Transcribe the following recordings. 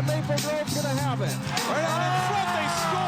and Maple Grove's going to have it. Right out in front, they score!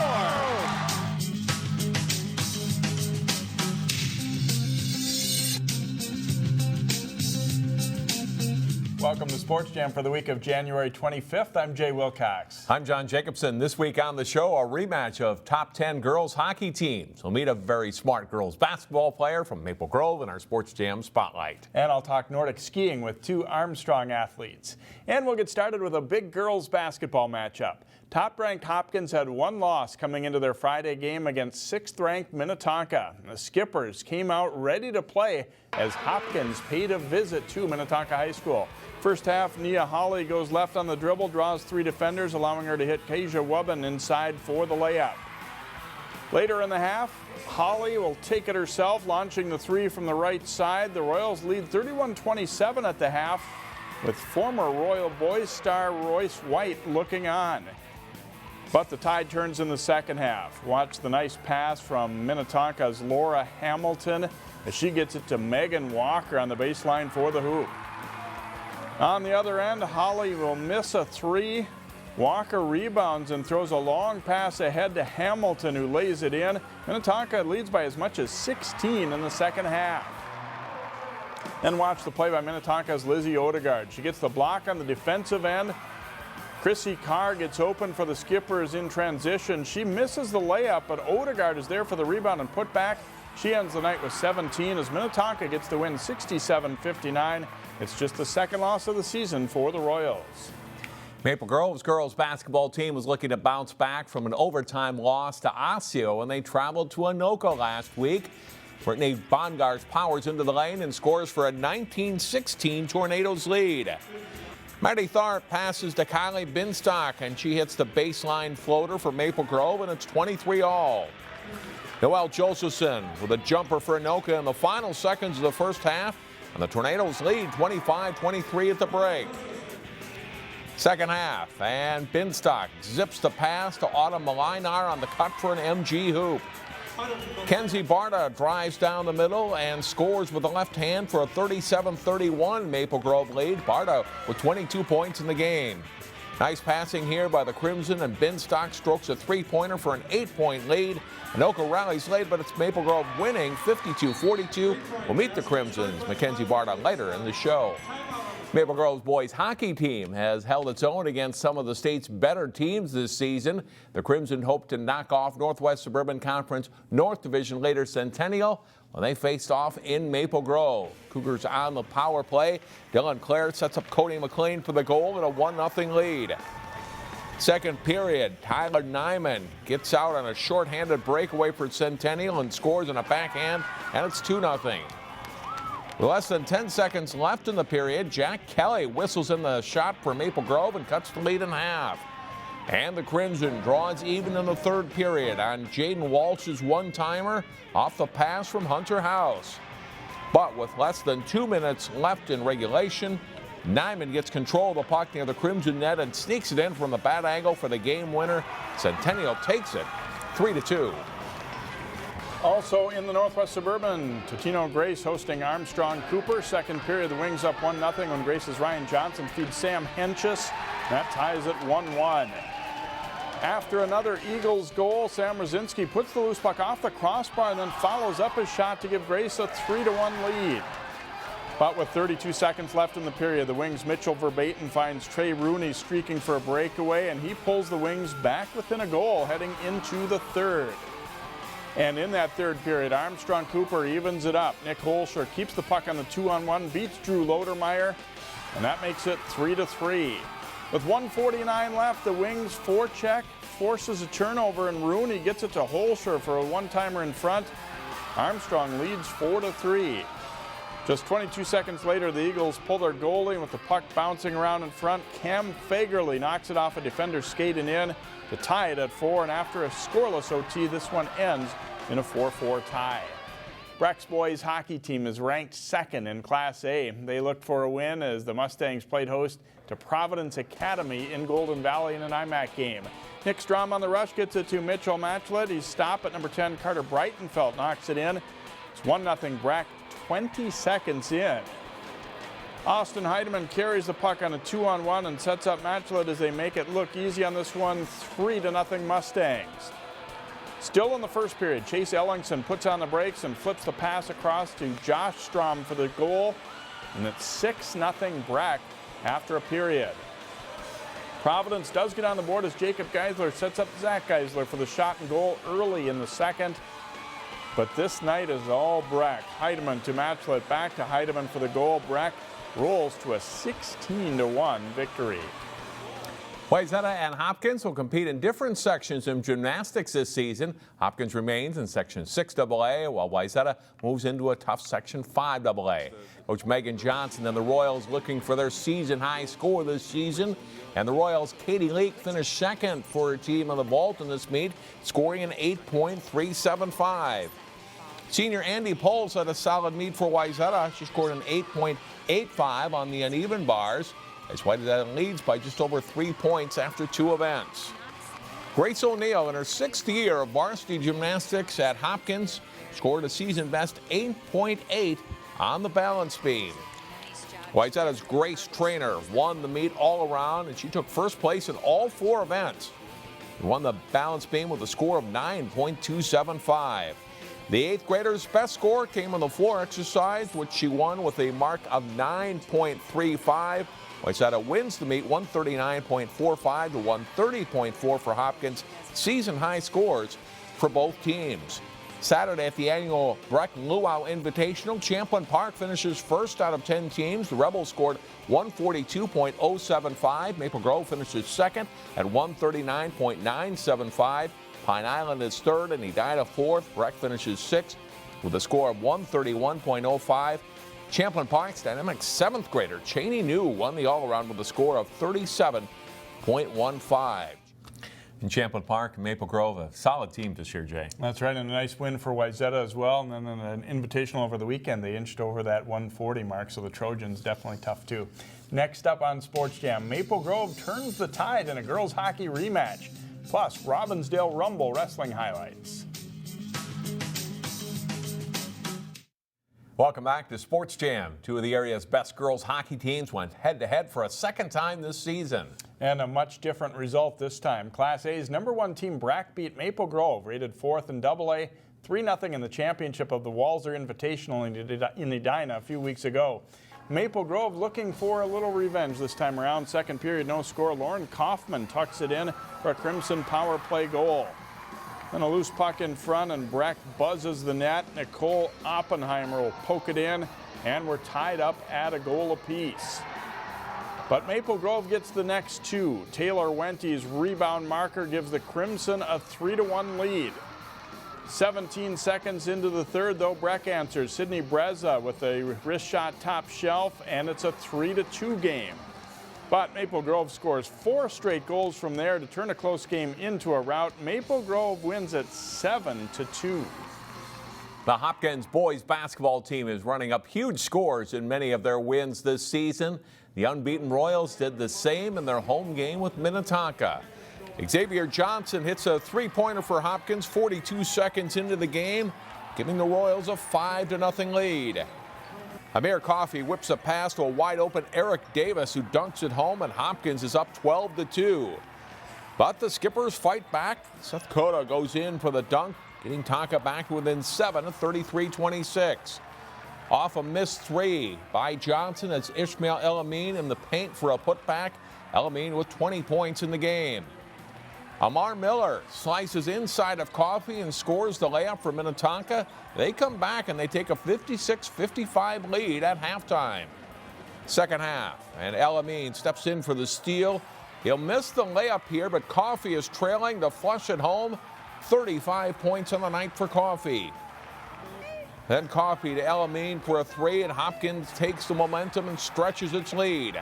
Welcome to Sports Jam for the week of January 25th. I'm Jay Wilcox. I'm John Jacobson. This week on the show, a rematch of top 10 girls hockey teams. We'll meet a very smart girls basketball player from Maple Grove in our Sports Jam Spotlight. And I'll talk Nordic skiing with two Armstrong athletes. And we'll get started with a big girls basketball matchup. Top-ranked Hopkins had one loss coming into their Friday game against 6th-ranked Minnetonka. The Skippers came out ready to play as Hopkins paid a visit to Minnetonka High School. First half, Nia Holly goes left on the dribble, draws 3 defenders, allowing her to hit Kasia Wubbin inside for the layup. Later in the half, Holly will take it herself, launching the 3 from the right side. The Royals lead 31-27 at the half, with former Royal Boys star Royce White looking on. But the tide turns in the second half. Watch the nice pass from Minnetonka's Laura Hamilton as she gets it to Megan Walker on the baseline for the hoop. On the other end, Holly will miss a 3. Walker rebounds and throws a long pass ahead to Hamilton, who lays it in. Minnetonka leads by as much as 16 in the second half. Then watch the play by Minnetonka's Lizzie Odegaard. She gets the block on the defensive end. Chrissy Carr gets open for the Skippers in transition. She misses the layup, but Odegaard is there for the rebound and put back. She ends the night with 17 as Minnetonka gets the win 67-59. It's just the second loss of the season for the Royals. Maple Grove's girls basketball team was looking to bounce back from an overtime loss to Osseo when they traveled to Anoka last week. Brittany Bongartz powers into the lane and scores for a 19-16 Tornadoes lead. Maddie Tharp passes to Kylie Binstock, and she hits the baseline floater for Maple Grove, and it's 23-all. Noelle Josephson with a jumper for Anoka in the final seconds of the first half, and the Tornadoes lead 25-23 at the break. Second half, and Binstock zips the pass to Autumn Malinar on the cut for an MG hoop. Mackenzie Barta drives down the middle and scores with the left hand for a 37-31 Maple Grove lead. Barta with 22 points in the game. Nice passing here by the Crimson, and Binstock strokes a 3-pointer for an 8-point lead. Anoka rallies late, but it's Maple Grove winning 52-42. We'll meet the Crimsons, Mackenzie Barta, later in the show. Maple Grove's boys hockey team has held its own against some of the state's better teams this season. The Crimson hope to knock off Northwest Suburban Conference North Division leader Centennial when they faced off in Maple Grove. Cougars on the power play. Dylan Clare sets up Cody McLean for the goal in a 1-0 lead. Second period, Tyler Nyman gets out on a shorthanded breakaway for Centennial and scores in a backhand, and it's 2-0. With less than 10 seconds left in the period, Jack Kelly whistles in the shot for Maple Grove and cuts the lead in half. And the Crimson draws even in the third period on Jaden Walsh's one-timer off the pass from Hunter House. But with less than 2 minutes left in regulation, Nyman gets control of the puck near the Crimson net and sneaks it in from the bad angle for the game winner. Centennial takes it 3-2. Also in the Northwest Suburban, Totino Grace hosting Armstrong Cooper. Second period, the Wings up 1-0 when Grace's Ryan Johnson feeds Sam Henches. That ties it 1-1. After another Eagles goal, Sam Rosinski puts the loose puck off the crossbar and then follows up his shot to give Grace a 3-1 lead. But with 32 seconds left in the period, the Wings' Mitchell Verbatim finds Trey Rooney streaking for a breakaway, and he pulls the Wings back within a goal heading into the third. And in that third period, Armstrong Cooper evens it up. Nick Holscher keeps the puck on the 2-on-1, beats Drew Lodermeyer, and that makes it 3-3. With 1:49 left, the Wings forecheck forces a turnover, and Rooney gets it to Holscher for a one-timer in front. Armstrong leads 4-3. Just 22 seconds later, the Eagles pull their goalie with the puck bouncing around in front. Cam Fagerly knocks it off a defender skating in to tie it at 4, and after a scoreless OT, this one ends in a 4-4 tie. Breck's boys hockey team is ranked second in Class A. They look for a win as the Mustangs played host to Providence Academy in Golden Valley in an IMAC game. Nick Strom on the rush gets it to Mitchell Matchlet. He's stopped at number 10. Carter Breitenfeld knocks it in. It's 1-0 Breck, 20 seconds in. Austin Heidemann carries the puck on a 2-on-1 and sets up Matchlet as they make it look easy on this one, 3-0 Mustangs. Still in the first period, Chase Ellingson puts on the brakes and flips the pass across to Josh Strom for the goal, and it's 6-0 Breck after a period. Providence does get on the board as Jacob Geisler sets up Zach Geisler for the shot and goal early in the second. But this night is all Breck. Heidemann to Matchlet, back to Heidemann for the goal. Breck rolls to a 16-1 victory. Wayzata and Hopkins will compete in different sections in gymnastics this season. Hopkins remains in Section 6AA, while Wayzata moves into a tough Section 5AA. Coach Megan Johnson and the Royals looking for their season-high score this season. And the Royals' Katie Leake finished second for her team on the vault in this meet, scoring an 8.375. Senior Andy Poles had a solid meet for Wayzata. She scored an 8.85 on the uneven bars, as Wayzata leads by just over 3 points after 2 events. Grace O'Neill, in her 6th year of varsity gymnastics at Hopkins, scored a season-best 8.8 on the balance beam. Wayzata's Grace Trainer won the meet all around, and she took first place in all 4 events. She won the balance beam with a score of 9.275. The 8th grader's best score came on the floor exercise, which she won with a mark of 9.35. Wayzata wins the meet 139.45 to 130.4 for Hopkins. Season-high scores for both teams. Saturday at the annual Breck Luau Invitational, Champlin Park finishes first out of 10 teams. The Rebels scored 142.075. Maple Grove finishes second at 139.975. Pine Island is third and Edina fourth. Breck finishes sixth with a score of 131.05. Champlin Park's dynamic 7th grader Cheney New won the all-around with a score of 37.15. In Champlin Park and Maple Grove, a solid team this year, Jay. That's right, and a nice win for Wayzata as well. And then an invitational over the weekend, they inched over that 140 mark, so the Trojans definitely tough too. Next up on Sports Jam, Maple Grove turns the tide in a girls hockey rematch. Plus, Robbinsdale Rumble wrestling highlights. Welcome back to Sports Jam. 2 of the area's best girls hockey teams went head-to-head for a second time this season. And a much different result this time. Class A's #1 team Breck beat Maple Grove, rated 4th in AA, 3-0 in the championship of the Walser Invitational in Edina a few weeks ago. Maple Grove looking for a little revenge this time around. Second period, no score. Lauren Kaufman tucks it in for a Crimson power play goal. Then a loose puck in front, and Breck buzzes the net. Nicole Oppenheimer will poke it in, and we're tied up at a goal apiece. But Maple Grove gets the next 2. Taylor Wente's rebound marker gives the Crimson a 3-1 lead. 17 seconds into the third, though, Breck answers. Sydney Breza with a wrist shot top shelf, and it's a 3-2 game. But Maple Grove scores 4 straight goals from there to turn a close game into a rout. Maple Grove wins at 7-2. The Hopkins boys basketball team is running up huge scores in many of their wins this season. The unbeaten Royals did the same in their home game with Minnetonka. Xavier Johnson hits a 3-pointer for Hopkins 42 seconds into the game, giving the Royals a 5-0 lead. Amir Coffey whips a pass to a wide-open Eric Davis, who dunks it home, and Hopkins is up 12-2. But the Skippers fight back. Seth Cota goes in for the dunk, getting Tonka back within 7 at 33-26. Off a missed 3 by Johnson, as Ishmael El-Amin in the paint for a putback. El-Amin with 20 points in the game. Amar Miller slices inside of Coffey and scores the layup for Minnetonka. They come back and they take a 56-55 lead at halftime. Second half, and El-Amin steps in for the steal. He'll miss the layup here, but Coffey is trailing to flush it home. 35 points on the night for Coffey. Then Coffey to El-Amin for a 3, and Hopkins takes the momentum and stretches its lead.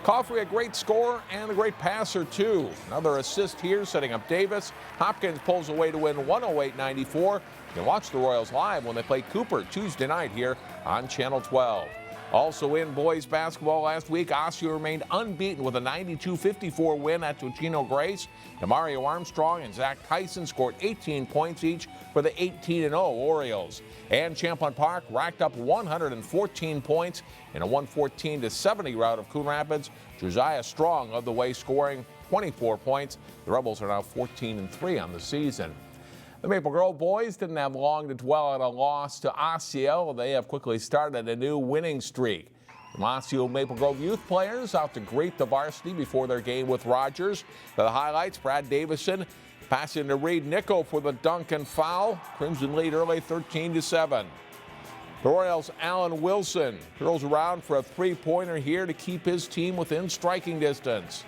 Coffey a great scorer and a great passer too. Another assist here, setting up Davis. Hopkins pulls away to win 108-94. You can watch the Royals live when they play Cooper Tuesday night here on Channel 12. Also in boys basketball last week, Osseo remained unbeaten with a 92-54 win at Tocino Grace. Demario Armstrong and Zach Tyson scored 18 points each for the 18-0 Orioles. And Champlain Park racked up 114 points in a 114-70 rout of Coon Rapids. Josiah Strong led the way, scoring 24 points. The Rebels are now 14-3 on the season. The Maple Grove boys didn't have long to dwell on a loss to Osseo. They have quickly started a new winning streak. The Osseo Maple Grove youth players out to greet the varsity before their game with Rogers. The highlights, Brad Davison passing to Reed Nico for the dunk and foul. Crimson lead early, 13-7. The Royals' Alan Wilson curls around for a three-pointer here to keep his team within striking distance.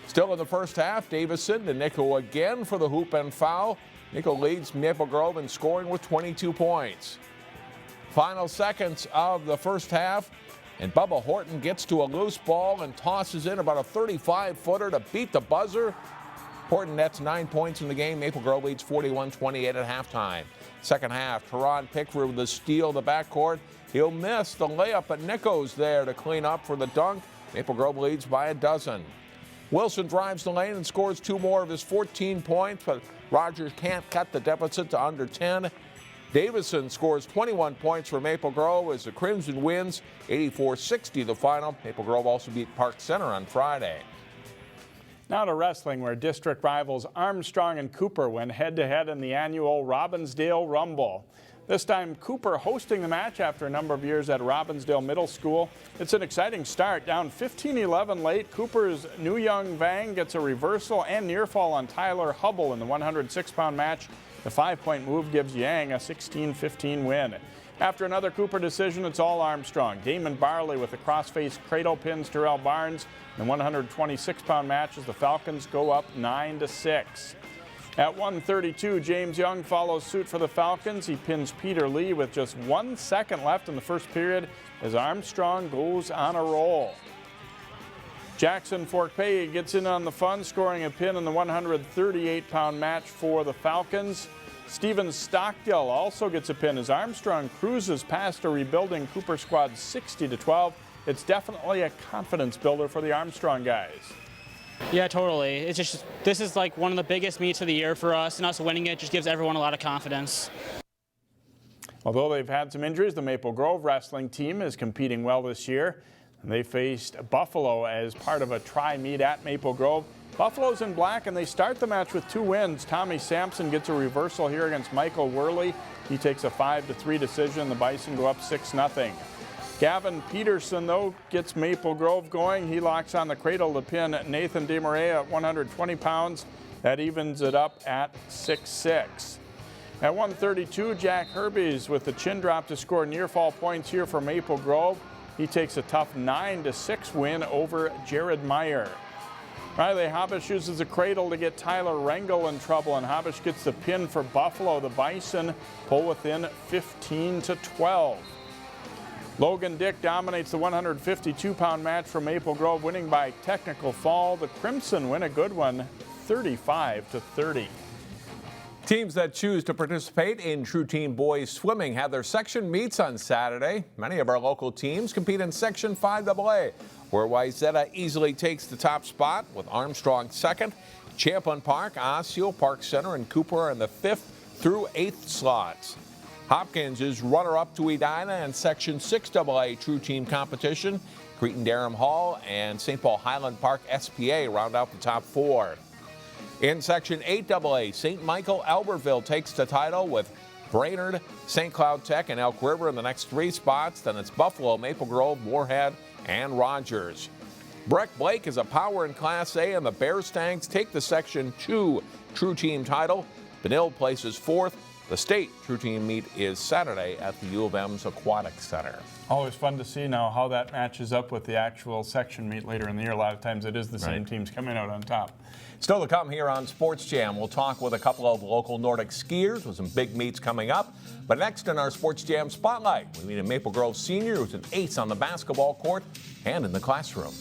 Still in the first half, Davison to Nico again for the hoop and foul. Nico leads Maple Grove in scoring with 22 points. Final seconds of the first half, and Bubba Horton gets to a loose ball and tosses in about a 35-footer to beat the buzzer. Horton nets 9 points in the game. Maple Grove leads 41-28 at halftime. Second half, Teron Pickford with the steal in the backcourt. He'll miss the layup, but Nico's there to clean up for the dunk. Maple Grove leads by a dozen. Wilson drives the lane and scores two more of his 14 points, but Rogers can't cut the deficit to under 10. Davison scores 21 points for Maple Grove as the Crimson wins 84-60 the final. Maple Grove also beat Park Center on Friday. Now to wrestling, where district rivals Armstrong and Cooper went head-to-head in the annual Robbinsdale Rumble. This time, Cooper hosting the match after a number of years at Robbinsdale Middle School. It's an exciting start. Down 15-11 late, Cooper's New Young Vang gets a reversal and near fall on Tyler Hubble in the 106-pound match. The 5-point move gives Yang a 16-15 win. After another Cooper decision, it's all Armstrong. Damon Barley with a cross-face cradle pins Terrell Barnes in the 126-pound match as the Falcons go up 9-6. At 1:32, James Young follows suit for the Falcons. He pins Peter Lee with just 1 second left in the first period as Armstrong goes on a roll. Jackson Forkpay gets in on the fun, scoring a pin in the 138-pound match for the Falcons. Steven Stockdale also gets a pin as Armstrong cruises past a rebuilding Cooper squad 60-12. It's definitely a confidence builder for the Armstrong guys. Yeah, totally. It's just, this is like one of the biggest meets of the year for us, and us winning it just gives everyone a lot of confidence. Although they've had some injuries, the Maple Grove wrestling team is competing well this year. They faced Buffalo as part of a tri-meet at Maple Grove. Buffalo's in black, and they start the match with 2 wins. Tommy Sampson gets a reversal here against Michael Worley. He takes a 5-3 decision. The Bison go up 6-0. Gavin Peterson, though, gets Maple Grove going. He locks on the cradle to pin Nathan DeMarais at 120 pounds. That evens it up at 6-6. At 1:32, Jack Herbies with the chin drop to score near fall points here for Maple Grove. He takes a tough 9-6 win over Jared Meyer. Riley Habish uses a cradle to get Tyler Rengel in trouble, and Habish gets the pin for Buffalo. The Bison pull within 15-12. Logan Dick dominates the 152-pound match for Maple Grove, winning by technical fall. The Crimson win a good one, 35-30. Teams that choose to participate in True Team Boys Swimming have their section meets on Saturday. Many of our local teams compete in Section 5AA, where Wayzata easily takes the top spot with Armstrong second. Champlain Park, Osseo, Park Center, and Cooper are in the 5th through 8th slots. Hopkins is runner-up to Edina in Section 6AA True Team competition. Cretin-Derham Hall and St. Paul Highland Park SPA round out the top 4. In Section 8AA, St. Michael Albertville takes the title with Brainerd, St. Cloud Tech, and Elk River in the next 3 spots. Then it's Buffalo, Maple Grove, Moorhead, and Rogers. Breck Blake is a power in Class A, and the Bear Stangs take the Section 2 True Team title. Benilde places 4th. The state True Team meet is Saturday at the U of M's Aquatic Center. Always fun to see now how that matches up with the actual section meet later in the year. A lot of times it is the same teams coming out on top. Still to come here on Sports Jam, we'll talk with a couple of local Nordic skiers with some big meets coming up. But next in our Sports Jam Spotlight, we meet a Maple Grove senior who's an ace on the basketball court and in the classroom.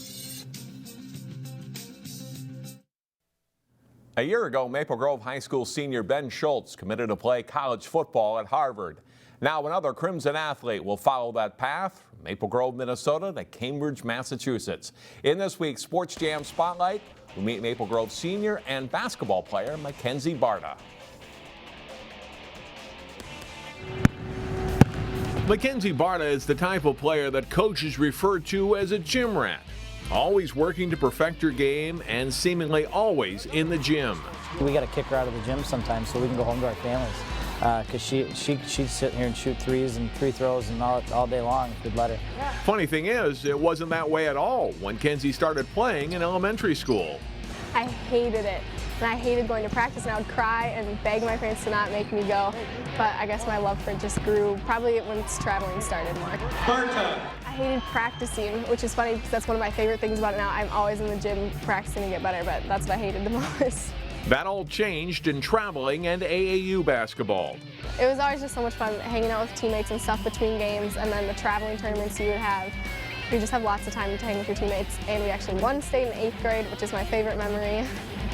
A year ago, Maple Grove High School senior Ben Schultz committed to play college football at Harvard. Now another Crimson athlete will follow that path from Maple Grove, Minnesota to Cambridge, Massachusetts. In this week's Sports Jam Spotlight, we'll meet Maple Grove senior and basketball player Mackenzie Barta. Mackenzie Barta is the type of player that coaches refer to as a gym rat. Always working to perfect your game and seemingly always in the gym. We got to kick her out of the gym sometimes so we can go home to our families. Because she'd sit here and shoot threes and free throws and all day long if we'd let her. Funny thing is, it wasn't that way at all when Kenzie started playing in elementary school. I hated it. And I hated going to practice, and I would cry and beg my parents to not make me go. But I guess my love for it just grew probably once traveling started more. I hated practicing, which is funny because that's one of my favorite things about it now. I'm always in the gym practicing to get better, but that's what I hated the most. That all changed in traveling and AAU basketball. It was always just so much fun hanging out with teammates and stuff between games, and then the traveling tournaments you would have. You just have lots of time to hang with your teammates, and we actually won state in 8th grade, which is my favorite memory.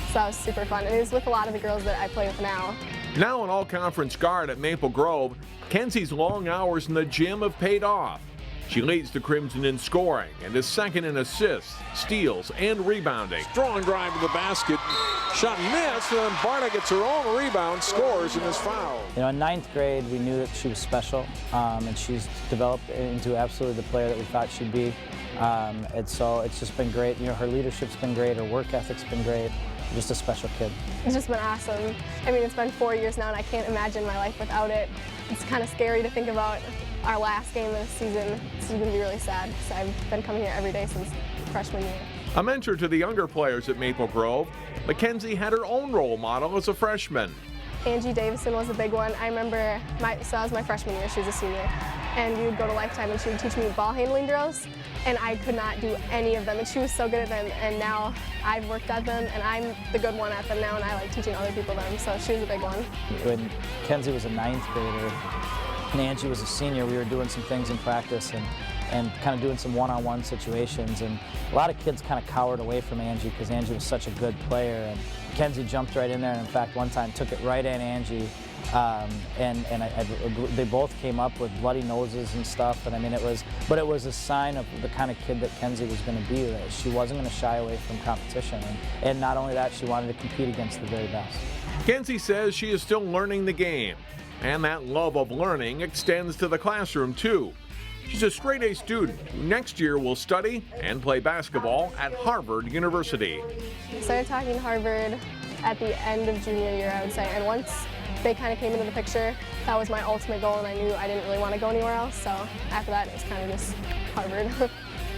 So that was super fun, and it was with a lot of the girls that I play with now. Now an all-conference guard at Maple Grove, Kenzie's long hours in the gym have paid off. She leads the Crimson in scoring and is second in assists, steals, and rebounding. Strong drive to the basket. Shot missed, and then Barta gets her own rebound, scores, and is fouled. You know, in 9th grade, we knew that she was special, and she's developed into absolutely the player that we thought she'd be. And so it's just been great. You know, her leadership's been great, her work ethic's been great. Just a special kid. It's just been awesome. I mean, it's been 4 years now, and I can't imagine my life without it. It's kind of scary to think about our last game of the season. This is going to be really sad because I've been coming here every day since freshman year. A mentor to the younger players at Maple Grove, Mackenzie had her own role model as a freshman. Angie Davison was a big one. I remember, so that was my freshman year, she was a senior, and we would go to Lifetime and she would teach me ball handling drills, and I could not do any of them, and she was so good at them, and now I've worked at them, and I'm the good one at them now, and I like teaching other people them, so she was a big one. When Kenzie was a 9th grader and Angie was a senior, we were doing some things in practice and kind of doing some one-on-one situations, and a lot of kids kind of cowered away from Angie because Angie was such a good player, and Kenzie jumped right in there, and in fact one time took it right at Angie, they both came up with bloody noses and stuff, and I mean it was a sign of the kind of kid that Kenzie was going to be, that she wasn't going to shy away from competition, and not only that, she wanted to compete against the very best. Kenzie says she is still learning the game, and that love of learning extends to the classroom too. She's a straight-A student who next year will study and play basketball at Harvard University. I started talking to Harvard at the end of junior year, I would say, and once they kind of came into the picture, that was my ultimate goal, and I knew I didn't really want to go anywhere else, so after that it was kind of just Harvard.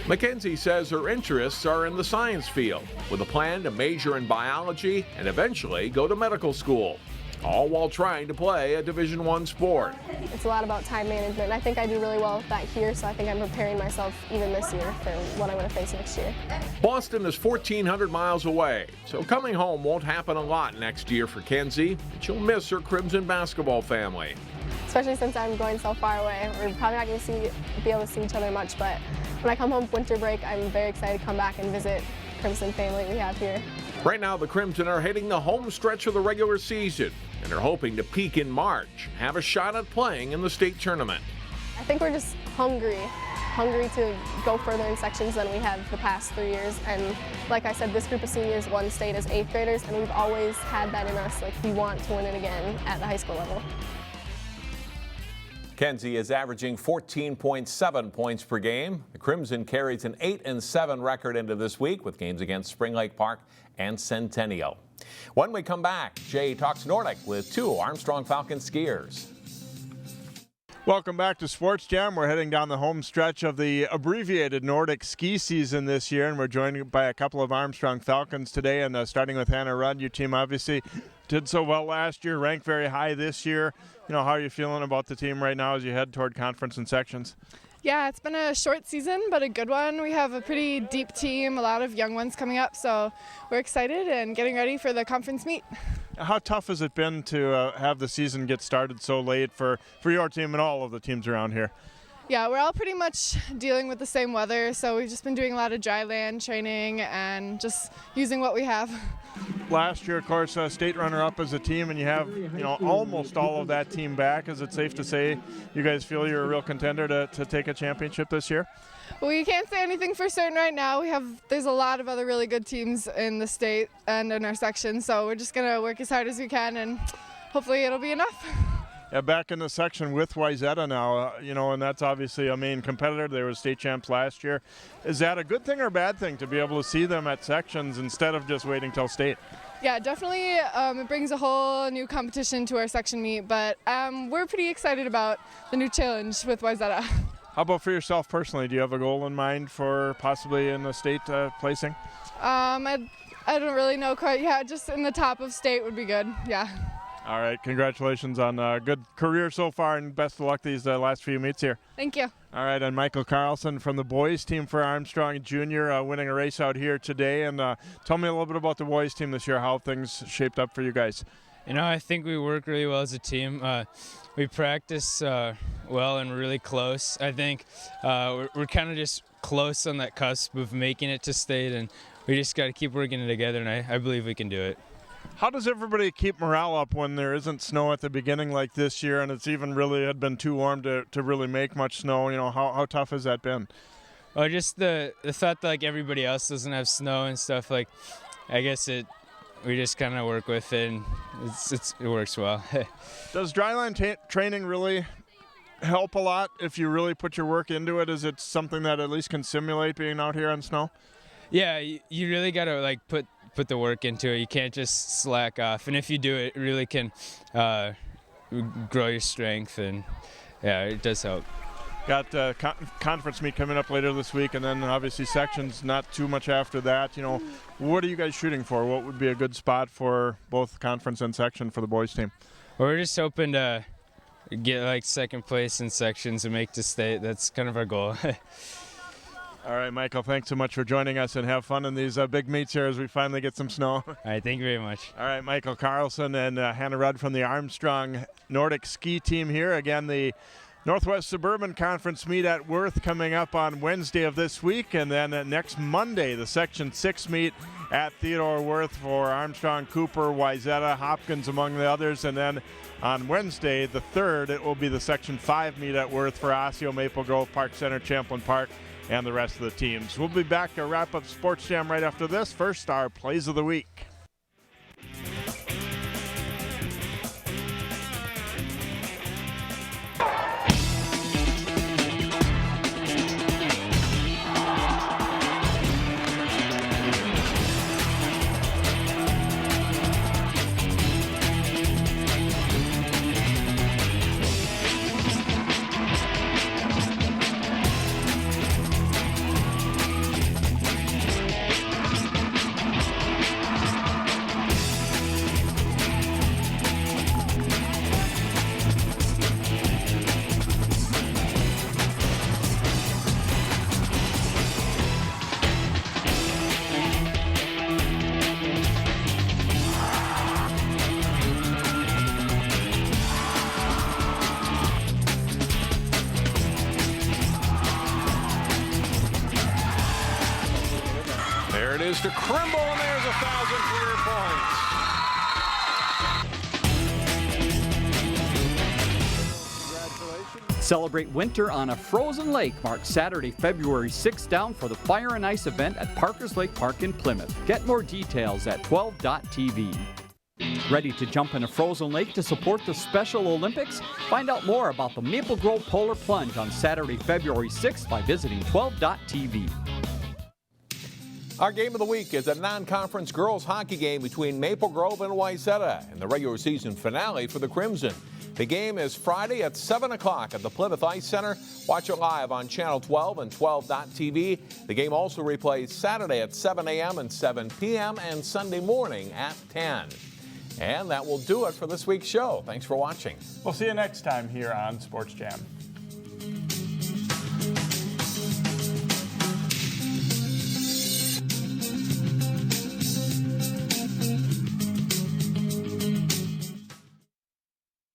Mackenzie says her interests are in the science field, with a plan to major in biology and eventually go to medical school, all while trying to play a Division I sport. It's a lot about time management, and I think I do really well with that here, so I think I'm preparing myself even this year for what I'm going to face next year. Boston is 1,400 miles away, so coming home won't happen a lot next year for Kenzie, but she'll miss her Crimson basketball family. Especially since I'm going so far away. We're probably not going to be able to see each other much, but when I come home for winter break, I'm very excited to come back and visit Crimson family we have here. Right now, the Crimson are hitting the home stretch of the regular season, and are hoping to peak in March and have a shot at playing in the state tournament. I think we're just hungry to go further in sections than we have the past 3 years. And like I said, this group of seniors won state as 8th graders, and we've always had that in us. Like, we want to win it again at the high school level. Kenzie is averaging 14.7 points per game. The Crimson carries an 8-7 record into this week with games against Spring Lake Park and Centennial. When we come back, Jay talks Nordic with 2 Armstrong Falcon skiers. Welcome back to Sports Jam. We're heading down the home stretch of the abbreviated Nordic ski season this year, and we're joined by a couple of Armstrong Falcons today, and starting with Hannah Rudd. Your team obviously did so well last year, ranked very high this year. You know, how are you feeling about the team right now as you head toward conference and sections? Yeah, it's been a short season, but a good one. We have a pretty deep team, a lot of young ones coming up, so we're excited and getting ready for the conference meet. How tough has it been to have the season get started so late for your team and all of the teams around here? Yeah, we're all pretty much dealing with the same weather, so we've just been doing a lot of dry land training and just using what we have. Last year, of course, state runner-up as a team, and you have, almost all of that team back. Is it safe to say you guys feel you're a real contender to take a championship this year? We can't say anything for certain right now. There's a lot of other really good teams in the state and in our section, so we're just gonna work as hard as we can, and hopefully it'll be enough. Yeah, back in the section with Wayzata now, and that's obviously a main competitor. They were state champs last year. Is that a good thing or a bad thing to be able to see them at sections instead of just waiting till state? Yeah, definitely. It brings a whole new competition to our section meet, but we're pretty excited about the new challenge with Wayzata. How about for yourself personally? Do you have a goal in mind for possibly in the state placing? I don't really know quite. Yeah, just in the top of state would be good. Yeah. All right, congratulations on a good career so far, and best of luck these last few meets here. Thank you. All right, and Michael Carlson from the boys team for Armstrong Jr. Winning a race out here today. And tell me a little bit about the boys team this year, how things shaped up for you guys. I think we work really well as a team. We practice well and really close. I think we're kind of just close on that cusp of making it to state, and we just got to keep working it together, and I believe we can do it. How does everybody keep morale up when there isn't snow at the beginning like this year, and it's even really had been too warm to really make much snow? How tough has that been? Well, just the thought that like everybody else doesn't have snow and stuff, like I guess we just kind of work with it, and it works well. Does dryland training really help a lot if you really put your work into it? Is it something that at least can simulate being out here on snow? Yeah, you really got to like put the work into it. You can't just slack off, and if you do, it really can grow your strength, and yeah, it does help. Got conference meet coming up later this week, and then obviously sections not too much after that. What are you guys shooting for? What would be a good spot for both conference and section for the boys team? Well, we're just hoping to get like second place in sections and make the state. That's kind of our goal. All right, Michael, thanks so much for joining us, and have fun in these big meets here as we finally get some snow. All right, thank you very much. All right, Michael Carlson and Hannah Rudd from the Armstrong Nordic ski team here. Again, the Northwest Suburban Conference meet at Worth coming up on Wednesday of this week, and then next Monday, the Section 6 meet at Theodore Worth for Armstrong, Cooper, Wayzata, Hopkins, among the others. And then on Wednesday, the 3rd, it will be the Section 5 meet at Worth for Osseo, Maple Grove, Park Center, Champlin Park, and the rest of the teams. We'll be back to wrap up Sports Jam right after this. First, our Plays of the Week. There it is to Crimble, and there's 1,000 career points. Congratulations. Celebrate winter on a frozen lake. Mark Saturday, February 6th down for the Fire and Ice event at Parker's Lake Park in Plymouth. Get more details at 12.tv. Ready to jump in a frozen lake to support the Special Olympics? Find out more about the Maple Grove Polar Plunge on Saturday, February 6th by visiting 12.tv. Our game of the week is a non-conference girls hockey game between Maple Grove and Wayzata in the regular season finale for the Crimson. The game is Friday at 7 o'clock at the Plymouth Ice Center. Watch it live on Channel 12 and 12.tv. The game also replays Saturday at 7 a.m. and 7 p.m. and Sunday morning at 10. And that will do it for this week's show. Thanks for watching. We'll see you next time here on Sports Jam.